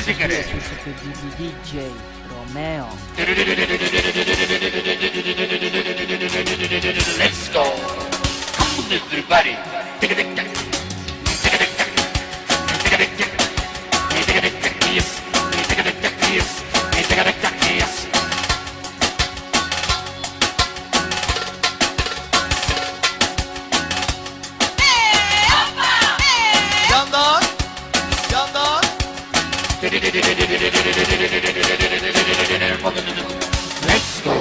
Вие слушате DJ Ромео. Let's go! Come on everybody! Yes! Yes! Yes! Yandan! Yandan! Let's go!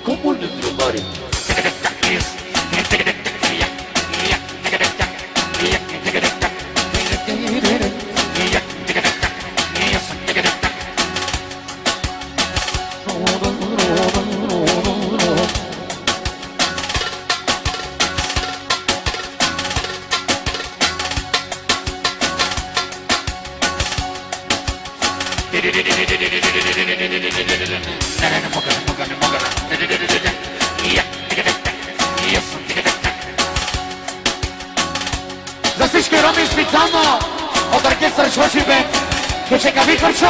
Come on everybody! Yes! За всички роми специално от оркестър Шоши Бенд, слушайка Викърчо.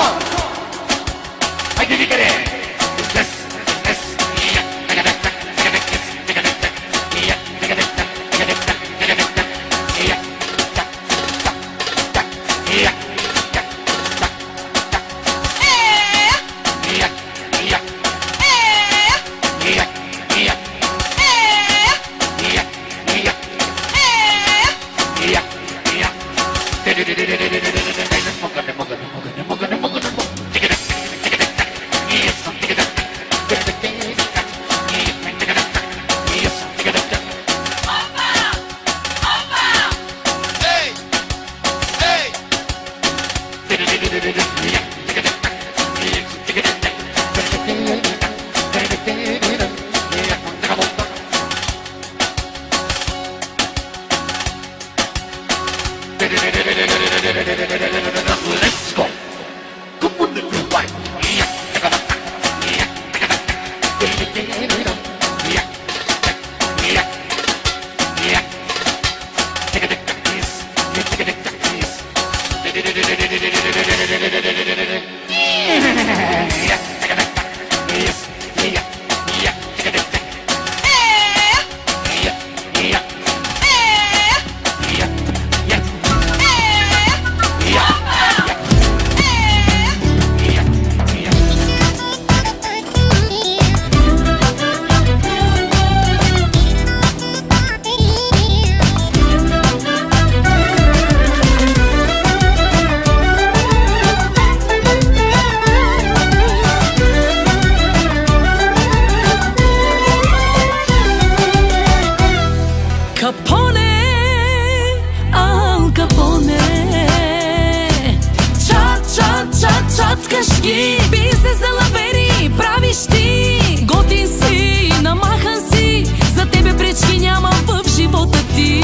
Хайде, Викаре! Let's go! Come on everybody! Чаткаш ги, бизнес за лавери правиш ти. Готин си, намахан си, за тебе пречки няма в живота ти.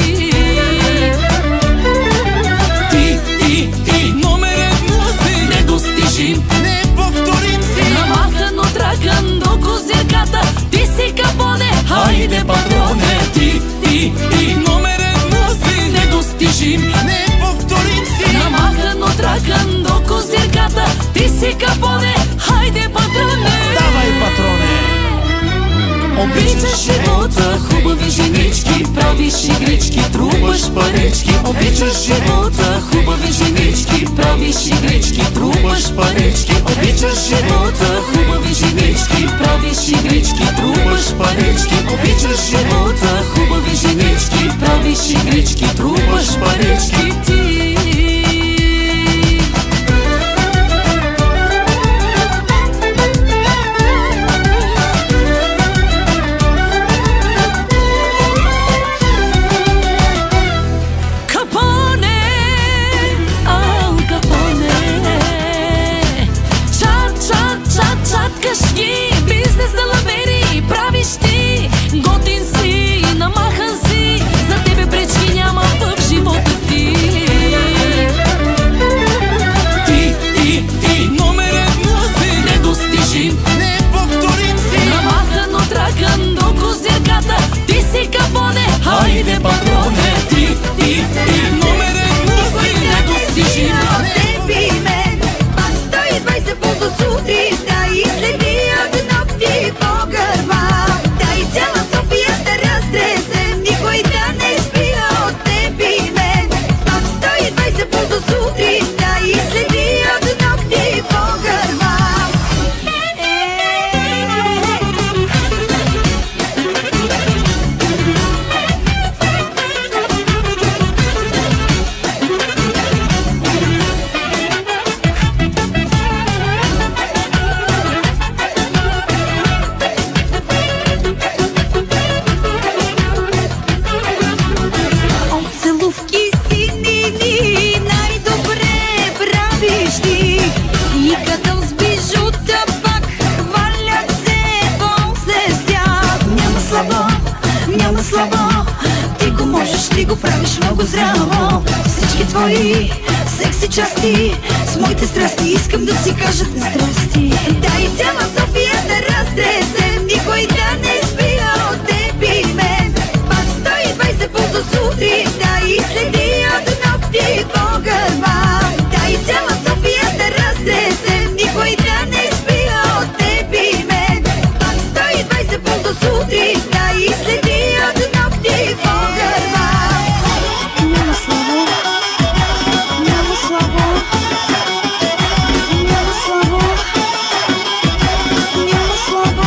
Ти, номер едно си, недостижим, неповторим си. Намахан от ракън до козирката, ти си Капоне, хайде патроне. Ти, номер едно си, недостижим, неповторим си. Намахан от ракън до козирката, ти си Капоне, хайде патроне. Давай, патроне! Обичаш живота, хубави женички, правиш игрички, трубаш парички. Обичаш живота, хубави женички, правиш игрички, трубаш парички. Обичаш живота, хубави женички, правиш игрички, трубаш парички. Обичаш живота, хубави женички, правиш игрички, трубаш парички. Ти чаткаш ги, бизнес за лавери правиш ти. Готин си, намахан си, за тебе пречки няма в живота ти. Ти, номер едно си, недостижим, неповторим си. Намахан от ракън до козирката, ти си Капоне, хайде патроне. Ти, номер едно си, недостижим. го правиш много здраво. Всички твои секси части с моите страсти искам да си кажат здрасти. Дай цяла София да разтресем, никой да не спи от теб и мен. Пак 120 пулс до сутринта и следи от ногти по гърба. Дай цяла София да разтресем, никой да не спи от теб и мен. Пак 120 пулс до сутринта и следи от ногти по гърба. Няма слабо, няма слабо, няма слабо, няма слабо.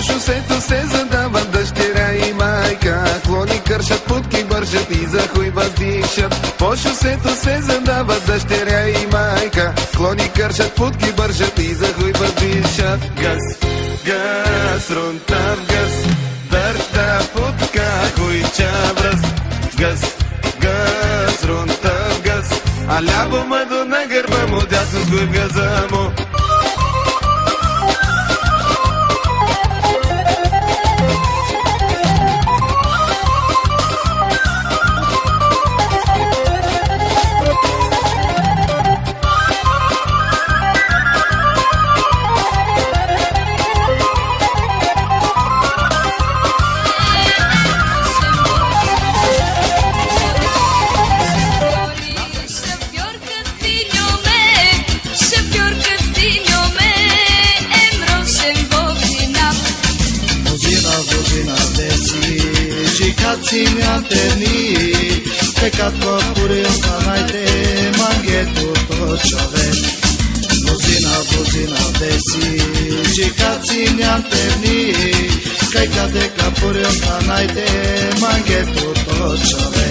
Шосето се задава дъщеря и майка, клони кършат, путки бържат и за хуй въздишат. По шосето се задава дъщеря и майка, клони кършат, путки бържат и за хуй въздишат. Газ, газ, рунтав газ, дърта путка, хуй чавраз. Газ, газ, рунтав газ, а ляво мъдо на гърба му, дясно хуй в газа му. Cineateni, pecat păpurio sanaite, manghetu tot ciove. Buzina, buzina desi, cica cineateni, pecat păpurio sanaite, manghetu tot ciove.